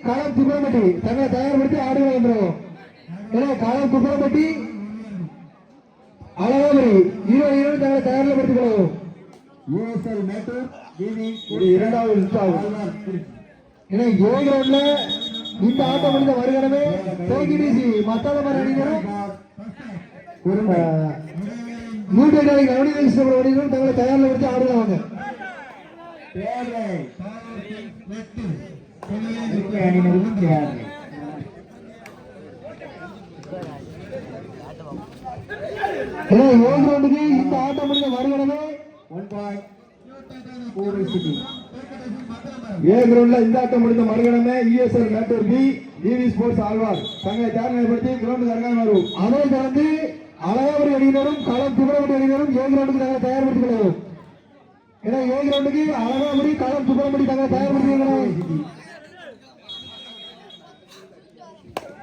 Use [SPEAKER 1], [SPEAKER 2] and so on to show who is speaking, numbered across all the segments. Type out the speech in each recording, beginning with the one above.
[SPEAKER 1] களம் துப்பரம்பட்டி தங்களை தயார்படுத்தி ஆடுகள் வந்துடும். ஏன்னா களம் துப்பரம்பட்டி அழகாமரி இருவரும் தங்களை தயார்படுத்திக் கொள்ளவும்.
[SPEAKER 2] யூஎஸ்எல் மேட்டூர்
[SPEAKER 1] இரண்டாவது ஏன்னா ஏ கிரவுண்ட்ல இந்த ஆட்டம் முடிந்த வருகிறமே தேகிடிசி மத்தாளமர் அணிகளும் நூற்றாண்டு கவனிகளும் தங்களை தயார்படுத்தி ஆடுவாங்க. இந்த ஆட்டம் முடிந்த வருகிறமே ஏ கிரவுண்ட்ல இந்த ஆட்டம் முடிந்த மறுகணமே USL Mettur P TV Sports Alwar தங்களை தயார்படுத்தி கிரவுண்டுக்கு அருகாமல் வரும். அதை தொடர்ந்து அழகாவரி அணியினரும் களம் துப்பரம்பட்டி அணியினரும் ஏ கிரவுண்டுக்கு தங்களை தயார்படுத்திக் கொள்ளவும். ஏன்னா ஏ கிரவுண்டுக்கு அழகாவரி களம் துப்பரம்பட்டி தங்களை தயார்படுத்திக்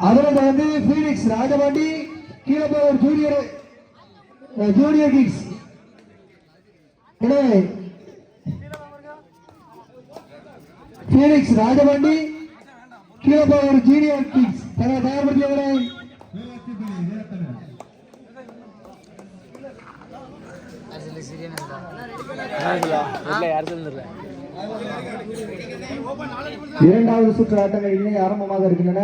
[SPEAKER 1] அதனை தொடர்ந்து Phoenix Rajapandi Keezhapor Junior Kings Phoenix Rajapandi Keezhapor Junior Kings தங்களை தயார்படுத்தியவரை இரண்டாவது சுற்று ஆட்டங்கள் இன்னும் ஆரம்பமாக இருக்கின்றன.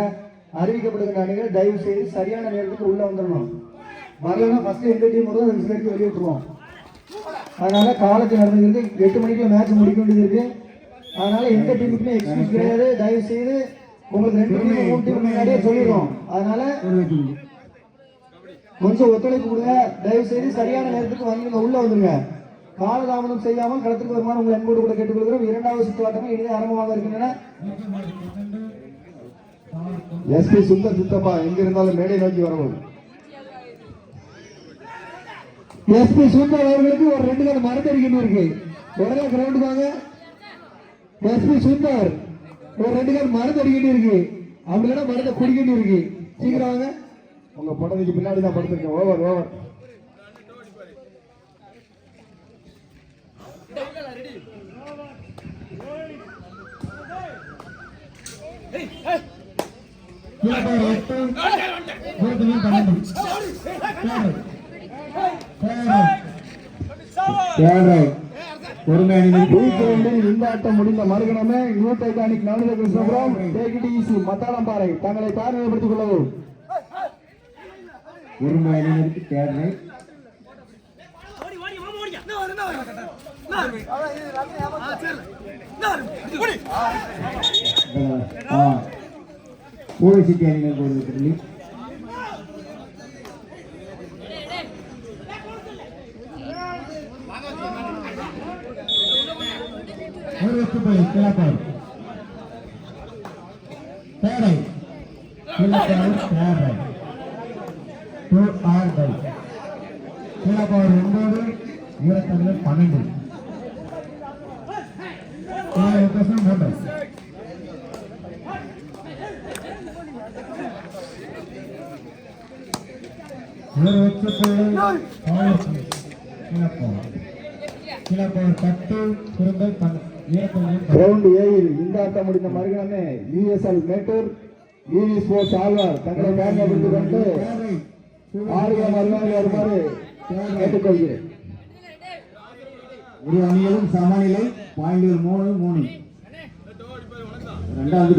[SPEAKER 1] அறிவிக்கப்படுகின்ற அணிகள் தயவு செய்து சரியான நேரத்துக்கு உள்ள வந்துடணும். வரலன்னா ஃபர்ஸ்ட் எந்த டீம் வருதோ அந்த விசில் வெளியே விட்டுருவோம். அதனால காலேஜ் நடந்துருக்கு 8 மணிக்கு மேட்ச் முடிக்க வேண்டியது இருக்கு. அதனால எந்த டீமுக்குமே எக்ஸ்கியூஸ் கிடையாது. தயவு செய்து உங்களுக்கு 2 டீம் 3 டீம் முன்னாடியே சொல்லிடுவோம். அதனால கொஞ்சம் ஒத்துழைப்பு கொடுங்க. தயவு செய்து சரியான நேரத்துக்கு வந்து உள்ள வந்துருங்க. காலதாமதம் செய்யாமல் களத்துக்கு வருமானம் உங்களை அன்போடு கூட கேட்டுக்கொள்கிறோம். இரண்டாவது சுற்று ஆட்டங்கள் இனிதே ஆரம்பமாக இருக்கின்றன. எஸ்பி சுந்தர் சித்தப்பா எங்க இருந்தாலும் மேடை நோக்கி வரவும். எஸ்பி சுந்தர் அவர்களுக்கு ஒரு 2 கால் மருந்து அடிக்கணும் இருக்கு. உடனே கிரவுண்டுக்கு வாங்க. எஸ்பி சுந்தர் ஒரு 2 கால் மருந்து அடிக்கணும் இருக்கு. அப்படி இல்லைன்னா மருந்தை குடிக்கணும் இருக்கு. சீக்கிரம் வாங்க. உங்க படத்துக்கு பின்னாடி தான் படுத்திருக்கேன். ஓவர் இந்த ஆட்டம் முடிந்த மறுகணமே நியூ டைட்டானிக் நவநீத கிருஷ்ணபுரம் மத்தாளம்பாறை தங்களை தாழ்மைப்படுத்திக் கொள்ளவும்.
[SPEAKER 2] ஒரு அணியினருக்கு தேர்தல் பூரசிட்டி அணியினர் ஒரு வெற்றி. கிளப்பார் தேரை கிளப்பார் 9 ஈரத்தமிழர் 12
[SPEAKER 1] கிரவுண்ட் ஏயில் இந்த ஆட்டம் முடிந்த மறுகணமே USL Mettur TV Sports Alwar தங்களை தயார்படுத்திக் கொண்டு ஆடுகளம் அருகாமல் வருமாறு கேட்டுக்கொள்கிறேன்.
[SPEAKER 2] ஒரு அணியிலும் சமநிலை 3-3 இரண்டாவது